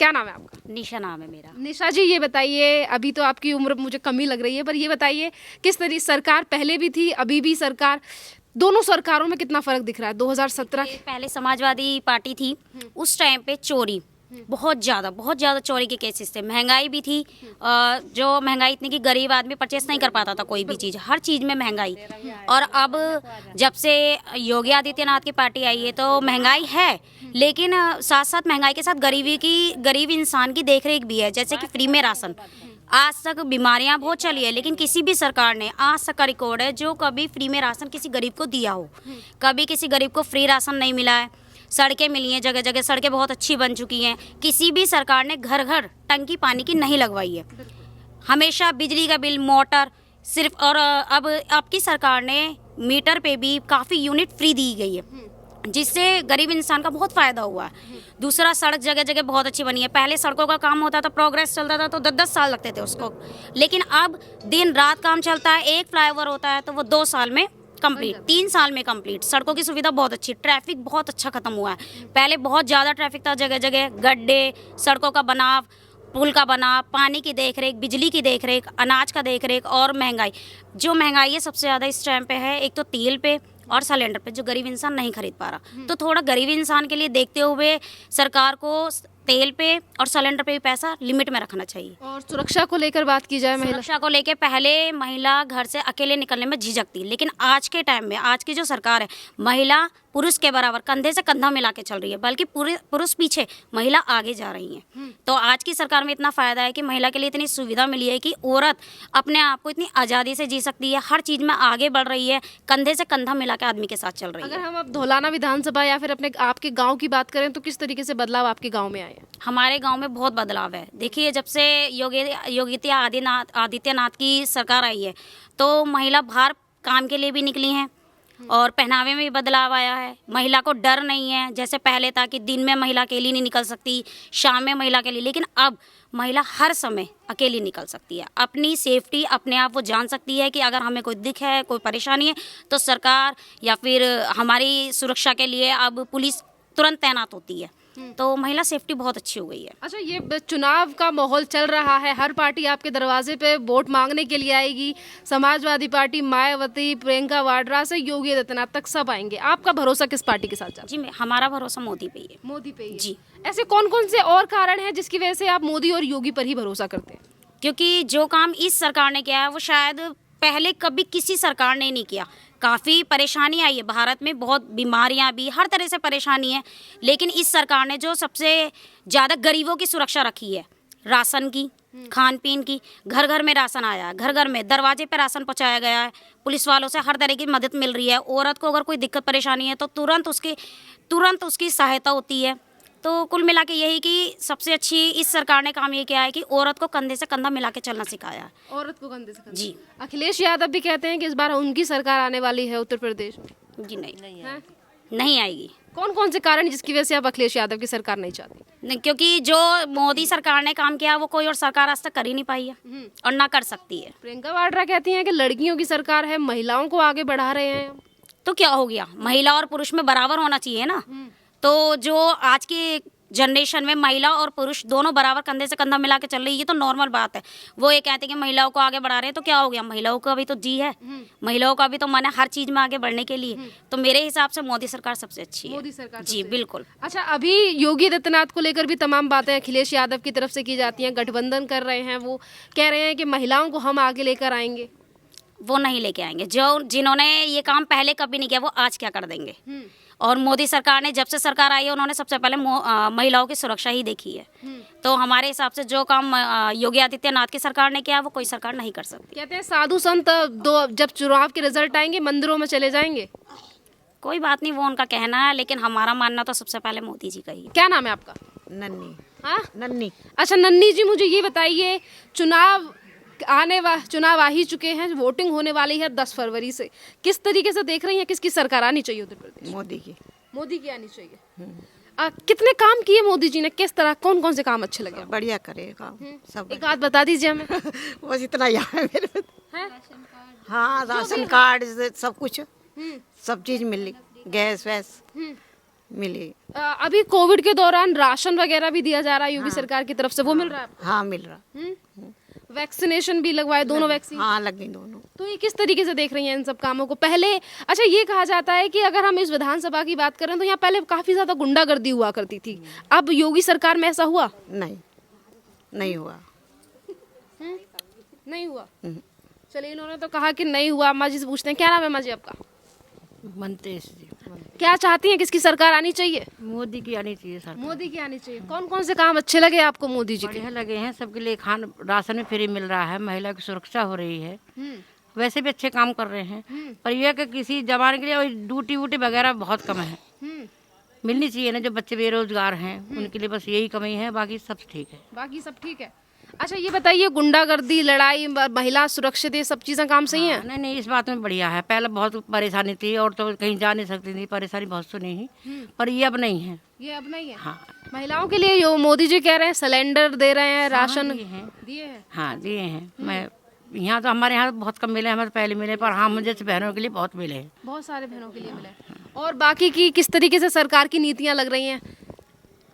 क्या नाम है आपका? निशा नाम है मेरा। निशा जी, ये बताइए, अभी तो आपकी उम्र मुझे कम ही लग रही है, पर ये बताइए किस तरह सरकार पहले भी थी, अभी भी सरकार, दोनों सरकारों में कितना फर्क दिख रहा है? 2017 ये पहले समाजवादी पार्टी थी, उस टाइम पे चोरी बहुत ज़्यादा चोरी के केसेस थे, महंगाई भी थी। जो महंगाई इतनी कि गरीब आदमी परचेस नहीं कर पाता था कोई भी चीज़, हर चीज़ में महंगाई। और अब जब से योगी आदित्यनाथ की पार्टी आई है तो महंगाई है, लेकिन साथ साथ महंगाई के साथ गरीब इंसान की देखरेख भी है। जैसे कि फ्री में राशन, आज तक बीमारियां बहुत चली है, लेकिन किसी भी सरकार ने आज तक का रिकॉर्ड है जो कभी फ्री में राशन किसी गरीब को दिया हो, कभी किसी गरीब को फ्री राशन नहीं मिला है। सड़कें मिली हैं, जगह जगह सड़कें बहुत अच्छी बन चुकी हैं। किसी भी सरकार ने घर घर टंकी पानी की नहीं लगवाई है। हमेशा बिजली का बिल, मोटर सिर्फ, और अब आपकी सरकार ने मीटर पे भी काफ़ी यूनिट फ्री दी गई है, जिससे गरीब इंसान का बहुत फ़ायदा हुआ है। दूसरा, सड़क जगह जगह बहुत अच्छी बनी है। पहले सड़कों का काम होता था, प्रोग्रेस चलता था तो 10-10 साल लगते थे उसको, लेकिन अब दिन रात काम चलता है। एक फ्लाईओवर होता है तो वो 2 साल में कंप्लीट, 3 साल में कंप्लीट। सड़कों की सुविधा बहुत अच्छी, ट्रैफिक बहुत अच्छा खत्म हुआ है। पहले बहुत ज़्यादा ट्रैफिक था, जगह जगह गड्ढे, सड़कों का बनाव, पुल का बनाव, पानी की देखरेख, बिजली की देखरेख, अनाज का देखरेख। और महंगाई, जो महंगाई है सबसे ज़्यादा इस टाइम पे है, एक तो तेल पे और सिलेंडर पे, जो गरीब इंसान नहीं खरीद पा रहा। तो थोड़ा गरीब इंसान के लिए देखते हुए सरकार को तेल पे और सिलेंडर पे भी पैसा लिमिट में रखना चाहिए। और सुरक्षा को लेकर बात की जाए, महिला सुरक्षा को लेके पहले महिला घर से अकेले निकलने में झिझकती, लेकिन आज के टाइम में, आज की जो सरकार है, महिला पुरुष के बराबर कंधे से कंधा मिला के चल रही है, बल्कि पूरे पुरुष पीछे, महिला आगे जा रही है। तो आज की सरकार में इतना फ़ायदा है कि महिला के लिए इतनी सुविधा मिली है कि औरत अपने आप को इतनी आज़ादी से जी सकती है, हर चीज़ में आगे बढ़ रही है, कंधे से कंधा मिला के आदमी के साथ चल रही है। अगर हम अब धौलाना विधानसभा या फिर अपने आपके गांव की बात करें तो किस तरीके से बदलाव आपके गांव में आए हैं? हमारे गांव में बहुत बदलाव है। देखिए, जब से योगी आदित्यनाथ की सरकार आई है तो महिला बाहर काम के लिए भी निकली हैं, और पहनावे में भी बदलाव आया है। महिला को डर नहीं है, जैसे पहले था कि दिन में महिला अकेली नहीं निकल सकती, शाम में महिला अकेली, लेकिन अब महिला हर समय अकेली निकल सकती है। अपनी सेफ्टी अपने आप वो जान सकती है कि अगर हमें कोई दिक्कत है, कोई परेशानी है, तो सरकार या फिर हमारी सुरक्षा के लिए अब पुलिस तुरंत तैनात होती है। तो महिला सेफ्टी बहुत अच्छी हो गई है। अच्छा, ये चुनाव का माहौल चल रहा है, हर पार्टी आपके दरवाजे पे वोट मांगने के लिए आएगी। समाजवादी पार्टी, मायावती, प्रियंका वाड्रा से योगी आदित्यनाथ तक सब आएंगे। आपका भरोसा किस पार्टी के साथ? जी, हमारा भरोसा मोदी पे ही है। मोदी पे ही है। जी। ऐसे कौन कौन से और कारण हैं जिसकी वजह से आप मोदी और योगी पर ही भरोसा करते हैं? क्योंकि जो काम इस सरकार ने किया है वो शायद पहले कभी किसी सरकार ने नहीं किया। काफ़ी परेशानी आई है भारत में, बहुत बीमारियां भी, हर तरह से परेशानी है, लेकिन इस सरकार ने जो सबसे ज़्यादा गरीबों की सुरक्षा रखी है, राशन की, खान पीन की, घर घर में राशन आया है, घर घर में दरवाजे पे राशन पहुंचाया गया है। पुलिस वालों से हर तरह की मदद मिल रही है। औरत को अगर कोई दिक्कत परेशानी है तो तुरंत उसकी सहायता होती है। तो कुल मिला के यही कि सबसे अच्छी इस सरकार ने काम ये किया है कि औरत को कंधे से कंधा मिला के चलना सिखाया है। औरत को कंधे से कंधा। जी। अखिलेश यादव भी कहते हैं कि इस बार उनकी सरकार आने वाली है उत्तर प्रदेश में। जी नहीं आएगी। कौन कौन से कारण जिसकी वजह से आप अखिलेश यादव की सरकार नहीं चाहती? नहीं, क्योंकि जो मोदी सरकार ने काम किया वो कोई और सरकार आज तक कर ही नहीं पाई है और ना कर सकती है। प्रियंका वाड्रा कहती हैं कि लड़कियों की सरकार है, महिलाओं को आगे बढ़ा रहे हैं। तो क्या हो गया, महिला और पुरुष में बराबर होना चाहिए ना। तो जो आज की जनरेशन में महिला और पुरुष दोनों बराबर कंधे से कंधा मिला के चल रही है, ये तो नॉर्मल बात है। वो ये कहते हैं कि महिलाओं को आगे बढ़ा रहे हैं, तो क्या हो गया, महिलाओं का भी तो जी है, महिलाओं का भी तो मन है हर चीज में आगे बढ़ने के लिए। तो मेरे हिसाब से मोदी सरकार सबसे अच्छी है। मोदी सरकार जी बिल्कुल। अच्छा, अभी योगी आदित्यनाथ को लेकर भी तमाम बातें अखिलेश यादव की तरफ से की जाती हैं, गठबंधन कर रहे हैं, वो कह रहे हैं कि महिलाओं को हम आगे लेकर आएंगे। वो नहीं लेके आएंगे। जिन्होंने ये काम पहले कभी नहीं किया वो आज क्या कर देंगे। और मोदी सरकार ने जब से सरकार आई है उन्होंने सबसे पहले महिलाओं की सुरक्षा ही देखी है। तो हमारे हिसाब से जो काम योगी आदित्यनाथ की सरकार ने किया वो कोई सरकार नहीं कर सकती। कहते हैं साधु संत जब चुनाव के रिजल्ट आएंगे मंदिरों में चले जाएंगे। कोई बात नहीं, वो उनका कहना है, लेकिन हमारा मानना तो सबसे पहले मोदी जी का ही है। क्या नाम है आपका? नन्नी। हाँ, नन्नी। अच्छा नन्नी जी, मुझे ये बताइए, चुनाव आ ही चुके हैं, वोटिंग होने वाली है 10 फरवरी से। किस तरीके से देख रही हैं किसकी सरकार आनी चाहिए उत्तर प्रदेश? मोदी की आनी चाहिए। कितने काम किए मोदी जी ने, किस तरह, कौन कौन से काम अच्छे लगे? बढ़िया करे काम सब। एक बात बता दीजिए हमें। बस इतना याद है मेरे को। हाँ, राशन कार्ड सब कुछ, सब चीज मिली, गैस वैस मिली। अभी कोविड के दौरान राशन वगैरह भी दिया जा रहा है योगी सरकार की तरफ से, वो मिल रहा है आपको? हाँ मिल रहा। वैक्सीनेशन भी लगवाए, दोनों वैक्सीन? हाँ लग गई दोनों। तो ये किस तरीके से देख रही हैं इन सब कामों को? पहले अच्छा ये कहा जाता है कि अगर हम इस विधानसभा की बात करें तो यहाँ पहले काफी ज्यादा गुंडागर्दी हुआ करती थी, अब योगी सरकार में ऐसा हुआ? नहीं नहीं हुआ। नहीं हुआ। चलिए, इन्होंने तो कहा कि नहीं हुआ। अम्मा जी से पूछते हैं, क्या नाम है अम्मा जी आपका? मनतेश जी। क्या चाहती हैं, किसकी सरकार आनी चाहिए? मोदी की आनी चाहिए सर। मोदी की आनी चाहिए। कौन कौन से काम अच्छे लगे आपको मोदी जी के? बढ़िया लगे हैं, सबके लिए राशन भी फ्री मिल रहा है, महिला की सुरक्षा हो रही है, वैसे भी अच्छे काम कर रहे हैं। पर यह कि किसी जमाने के लिए ड्यूटी वूटी वगैरह बहुत कम है, मिलनी चाहिए ना। जो बच्चे बेरोजगार हैं उनके लिए बस यही कमी है, बाकी सब ठीक है। बाकी सब ठीक है। अच्छा ये बताइए, गुंडागर्दी, लड़ाई, महिला सुरक्षित, ये सब चीजें काम सही हैं? नहीं नहीं, इस बात में बढ़िया है। पहले बहुत परेशानी थी और तो कहीं जा नहीं सकती थी, परेशानी बहुत सुनी ही, पर ये अब नहीं है। ये अब नहीं है। हाँ महिलाओं के लिए यो मोदी जी कह रहे हैं सिलेंडर दे रहे हैं, राशन दिए हैं। दिए हैं। हाँ दिए हैं। मैं यहाँ तो हमारे यहाँ बहुत कम मिले, हमें तो पहले मिले, पर हाँ मुझे बहनों के लिए बहुत मिले हैं। बहुत सारे बहनों के लिए मिले। और बाकी की किस तरीके से सरकार की नीतियां लग रही हैं?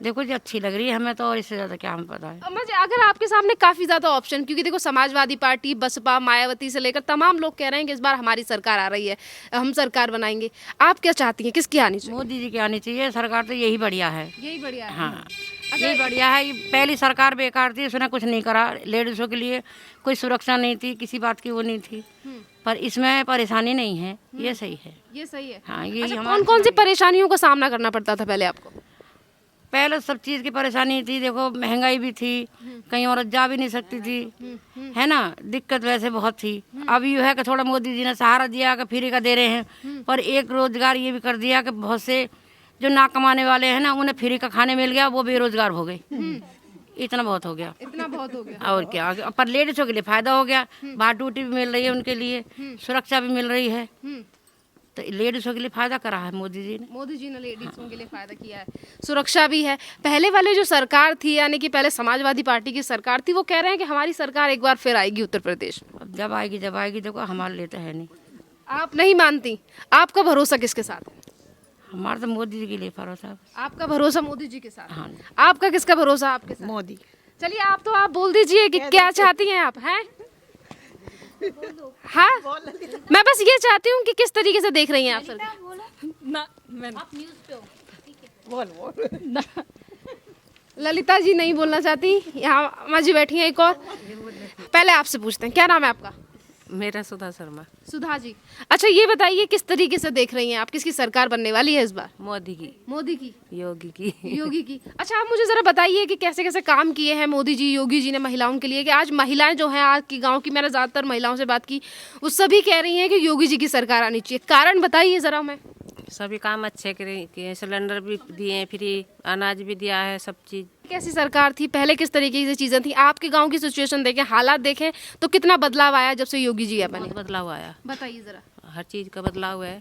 देखो जी अच्छी लग रही है हमें तो, और इससे ज़्यादा क्या हमें पता है। अम्मा जी, अगर आपके सामने काफी ज्यादा ऑप्शन, क्योंकि देखो समाजवादी पार्टी, बसपा, मायावती से लेकर तमाम लोग कह रहे हैं कि इस बार हमारी सरकार आ रही है, हम सरकार बनाएंगे, आप क्या चाहती हैं, किसकी आनी चाहिए? मोदी जी की आनी चाहिए सरकार, तो यही बढ़िया है। यही बढ़िया है। हाँ यही बढ़िया है। ये पहली सरकार बेकार थी, उसने कुछ नहीं करा, लेडीज़ों के लिए कोई सुरक्षा नहीं थी, किसी बात की वो नहीं थी, पर इसमें परेशानी नहीं है, ये सही है। ये सही है। हाँ ये अच्छा, कौन कौन सी परेशानियों का सामना करना पड़ता था पहले आपको? पहले सब चीज़ की परेशानी थी, देखो महंगाई भी थी, कहीं औरत जा भी नहीं सकती थी, है ना, दिक्कत वैसे बहुत थी। अब ये है कि थोड़ा मोदी जी ने सहारा दिया कि फ्री का दे रहे हैं, पर एक रोजगार ये भी कर दिया कि बहुत से जो ना कमाने वाले हैं ना, उन्हें फ्री का खाने मिल गया, वो बेरोजगार हो गए। इतना बहुत हो गया। इतना बहुत हो गया। और क्या, पर लेडीज़ों के लिए फायदा हो गया, बाहर ड्यूटी भी मिल रही है उनके लिए, सुरक्षा भी मिल रही है, तो लेडीज़ों के लिए फायदा करा है मोदी जी ने। मोदी जी ने लेडीजों के लिए फायदा किया है, सुरक्षा भी है। पहले वाले जो सरकार थी, यानी कि पहले समाजवादी पार्टी की सरकार थी, वो कह रहे हैं कि हमारी सरकार एक बार फिर आएगी उत्तर प्रदेश में। अब जब आएगी देखो, हमारे लिए तो है नहीं। आप नहीं मानती? आपका भरोसा किसके साथ है? हमारा तो मोदी जी के लिए भरोसा है। आपका भरोसा मोदी जी के साथ है। हाँ। आपका किसका भरोसा आपके साथ? मोदी। चलिए, आप बोल दीजिए कि क्या चाहती हैं आप, हैं? हाँ, मैं बस ये चाहती हूँ कि किस तरीके से देख रही हैं आप सरकार? ललिता जी नहीं बोलना चाहती, यहाँ अम्मा जी बैठी हैं एक और। पहले आपसे पूछते हैं, क्या नाम है आपका? मेरा सुधा शर्मा। सुधा जी, अच्छा ये बताइए किस तरीके से देख रही हैं आप, किसकी सरकार बनने वाली है इस बार? मोदी की, मोदी की, योगी की। योगी की। अच्छा आप मुझे जरा बताइए कि कैसे कैसे काम किए हैं मोदी जी, योगी जी ने महिलाओं के लिए, कि आज महिलाएं जो हैं, आज की गांव की, मैंने ज़्यादातर महिलाओं से बात की, वो सभी कह रही हैं कि योगी जी की सरकार आनी चाहिए। कारण बताइए ज़रा। मैं सभी काम अच्छे किए, सिलेंडर भी दिए, फ्री अनाज भी दिया है, सब चीज़। कैसी सरकार थी पहले, किस तरीके की चीज़ें थी? आपके गांव की सिचुएशन देखें, हालात देखें, तो कितना बदलाव आया जब से योगी जी बने? बहुत बदलाव आया, बताइए ज़रा। हर चीज़ का बदलाव है,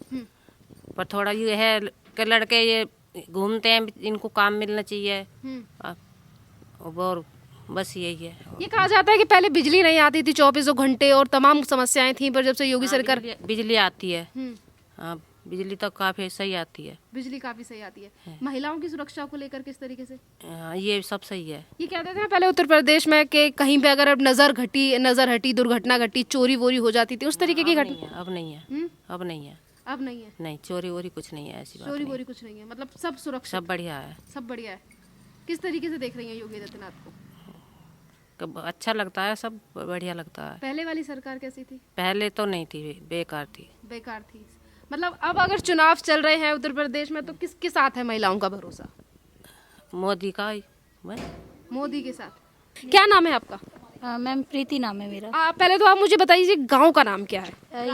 पर थोड़ा ये है कि लड़के ये घूमते हैं, इनको काम मिलना चाहिए, और बस यही है। ये कहा जाता है कि पहले बिजली नहीं आती थी 24 घंटे और तमाम समस्याएं थी, पर जब से योगी सरकार, बिजली आती है। हाँ, बिजली तो काफ़ी सही आती है। बिजली काफी सही आती है। महिलाओं की सुरक्षा को लेकर किस तरीके से? ये सब सही है। ये कहते थे पहले उत्तर प्रदेश में कि कहीं पे अगर अब नजर हटी, दुर्घटना घटी, चोरी वोरी हो जाती थी, उस तरीके की घटना अब नहीं है। अब नहीं है। अब नहीं है। नहीं, चोरी वोरी कुछ नहीं है, ऐसी बात चोरी नहीं। वोरी कुछ नहीं है, मतलब सब सुरक्षा, सब बढ़िया है। सब बढ़िया है। किस तरीके से देख रही हैं योगी आदित्यनाथ को? अच्छा लगता है, सब बढ़िया लगता है। पहले वाली सरकार कैसी थी? पहले तो नहीं थी, बेकार थी। बेकार थी। मतलब अब अगर चुनाव चल रहे हैं उत्तर प्रदेश में, तो किसके साथ है महिलाओं का भरोसा? मोदी का ही। मोदी के साथ। क्या नाम है आपका? मैम प्रीति नाम है मेरा। पहले तो आप मुझे बताइए गांव का नाम क्या है?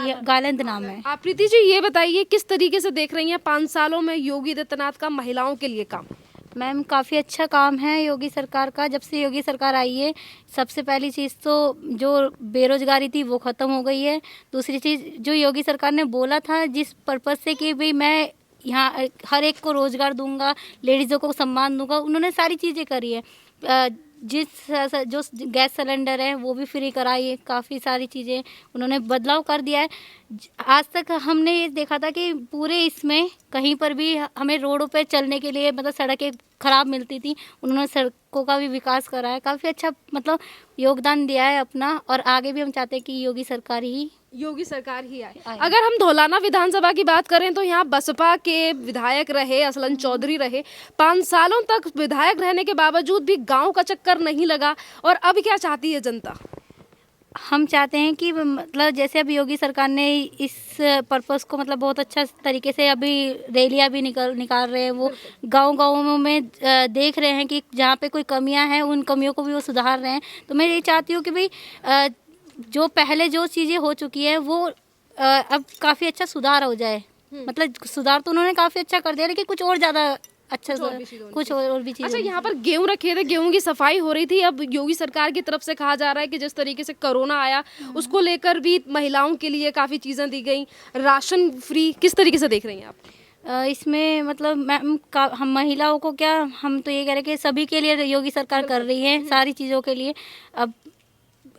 ये गालंद नाम है। आप प्रीति जी ये बताइए किस तरीके से देख रही हैं 5 सालों में योगी आदित्यनाथ का महिलाओं के लिए काम? मैम काफ़ी अच्छा काम है योगी सरकार का। जब से योगी सरकार आई है, सबसे पहली चीज़ तो जो बेरोजगारी थी वो ख़त्म हो गई है। दूसरी चीज़, जो योगी सरकार ने बोला था जिस पर्पज़ से कि भाई मैं यहाँ हर एक को रोज़गार दूंगा, लेडीज़ों को सम्मान दूंगा, उन्होंने सारी चीज़ें करी है। जो गैस सिलेंडर है वो भी फ्री कराई है, काफ़ी सारी चीज़ें उन्होंने बदलाव कर दिया है। आज तक हमने ये देखा था कि पूरे इसमें कहीं पर भी हमें रोडों पे चलने के लिए मतलब सड़कें खराब मिलती थी, उन्होंने सड़कों का भी विकास करा है, काफ़ी अच्छा मतलब योगदान दिया है अपना, और आगे भी हम चाहते हैं कि योगी सरकार ही आए। अगर हम धौलाना विधानसभा की बात करें तो यहाँ बसपा के विधायक रहे, असलन चौधरी रहे, 5 सालों तक विधायक रहने के बावजूद भी गांव का चक्कर नहीं लगा, और अब क्या चाहती है जनता? हम चाहते हैं कि मतलब जैसे अभी योगी सरकार ने इस पर्पस को मतलब बहुत अच्छा तरीके से अभी रैलियां भी निकाल रहे हैं, वो गाँव में देख रहे हैं कि जहाँ पे कोई कमियां हैं उन कमियों को भी वो सुधार रहे हैं। तो मैं ये चाहती हूँ कि भाई जो पहले जो चीज़ें हो चुकी है वो अब काफ़ी अच्छा सुधार हो जाए। मतलब सुधार तो उन्होंने काफ़ी अच्छा कर दिया, लेकिन कुछ और ज़्यादा अच्छा कुछ और भी चीज़। अच्छा, यहाँ पर गेहूं रखे थे, गेहूं की सफाई हो रही थी। अब योगी सरकार की तरफ से कहा जा रहा है कि जिस तरीके से कोरोना आया उसको लेकर भी महिलाओं के लिए काफ़ी चीज़ें दी गई, राशन फ्री, किस तरीके से देख रही हैं आप? इसमें मतलब हम महिलाओं को क्या, हम तो ये कह रहे हैं कि सभी के लिए योगी सरकार कर रही है सारी चीज़ों के लिए। अब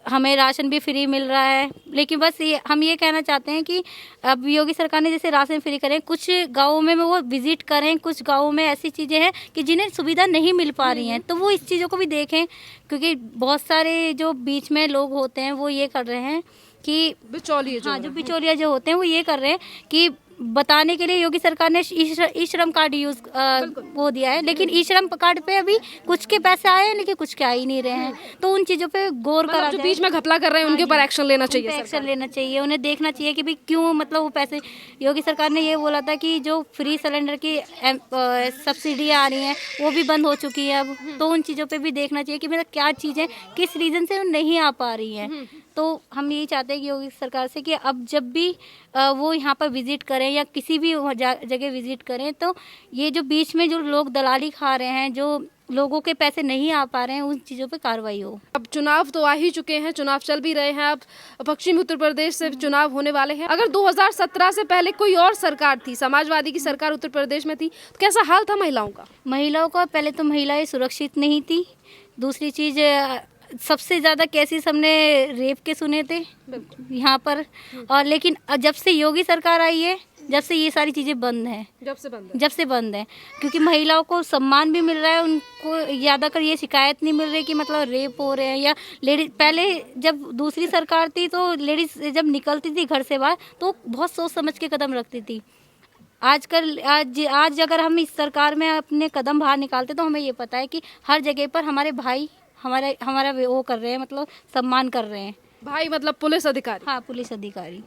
हमें राशन भी फ्री मिल रहा है, लेकिन बस हम ये कहना चाहते हैं कि अब योगी सरकार ने जैसे राशन फ्री करें, कुछ गाँवों में वो विजिट करें, कुछ गाँवों में ऐसी चीज़ें हैं कि जिन्हें सुविधा नहीं मिल पा रही हैं, तो वो इस चीज़ों को भी देखें, क्योंकि बहुत सारे जो बीच में लोग होते हैं वो ये कर रहे हैं कि बिचौलिए जो बिचौलिया जो होते हैं वो ये कर रहे हैं कि बताने के लिए योगी सरकार ने ई श्रम कार्ड यूज वो दिया है, लेकिन ई श्रम कार्ड पे अभी कुछ के पैसे आए हैं लेकिन कुछ के आ ही नहीं रहे हैं। तो उन चीज़ों पे गौर करा जो जाए, बीच में घपला कर रहे हैं उनके ऊपर एक्शन लेना चाहिए। एक्शन लेना चाहिए, उन्हें देखना चाहिए कि भाई क्यों मतलब वो पैसे। योगी सरकार ने ये बोला था कि जो फ्री सिलेंडर की सब्सिडियाँ आ रही हैं वो भी बंद हो चुकी है अब, तो उन चीज़ों पे भी देखना चाहिए कि मतलब क्या चीज़ें किस रीज़न से नहीं आ पा रही हैं। तो हम यही चाहते हैं कि योगी सरकार से कि अब जब भी वो यहाँ पर विजिट करें या किसी भी जगह विजिट करें, तो ये जो बीच में जो लोग दलाली खा रहे हैं, जो लोगों के पैसे नहीं आ पा रहे हैं, उन चीज़ों पे कार्रवाई हो। अब चुनाव तो आ ही चुके हैं, चुनाव चल भी रहे हैं, अब पश्चिमी उत्तर प्रदेश से चुनाव होने वाले हैं। अगर 2017 से पहले कोई और सरकार थी, समाजवादी की सरकार उत्तर प्रदेश में थी, तो कैसा हाल था महिलाओं का? महिलाओं का पहले तो महिलाएं सुरक्षित नहीं थी। दूसरी चीज़ सबसे ज़्यादा केसेस हमने रेप के सुने थे यहाँ पर, और लेकिन जब से योगी सरकार आई है, जब से ये सारी चीज़ें बंद हैं, जब से बंद है, क्योंकि महिलाओं को सम्मान भी मिल रहा है, उनको ज़्यादातर ये शिकायत नहीं मिल रही कि मतलब रेप हो रहे हैं या लेडीज। पहले जब दूसरी सरकार थी तो लेडीज जब निकलती थी घर से बाहर तो बहुत सोच समझ के कदम रखती थी। आज अगर हम इस सरकार में अपने कदम बाहर निकालते तो हमें ये पता है कि हर जगह पर हमारे भाई हमारा वो कर रहे हैं, मतलब सम्मान कर रहे हैं। भाई मतलब पुलिस अधिकारी? हाँ, पुलिस अधिकारी।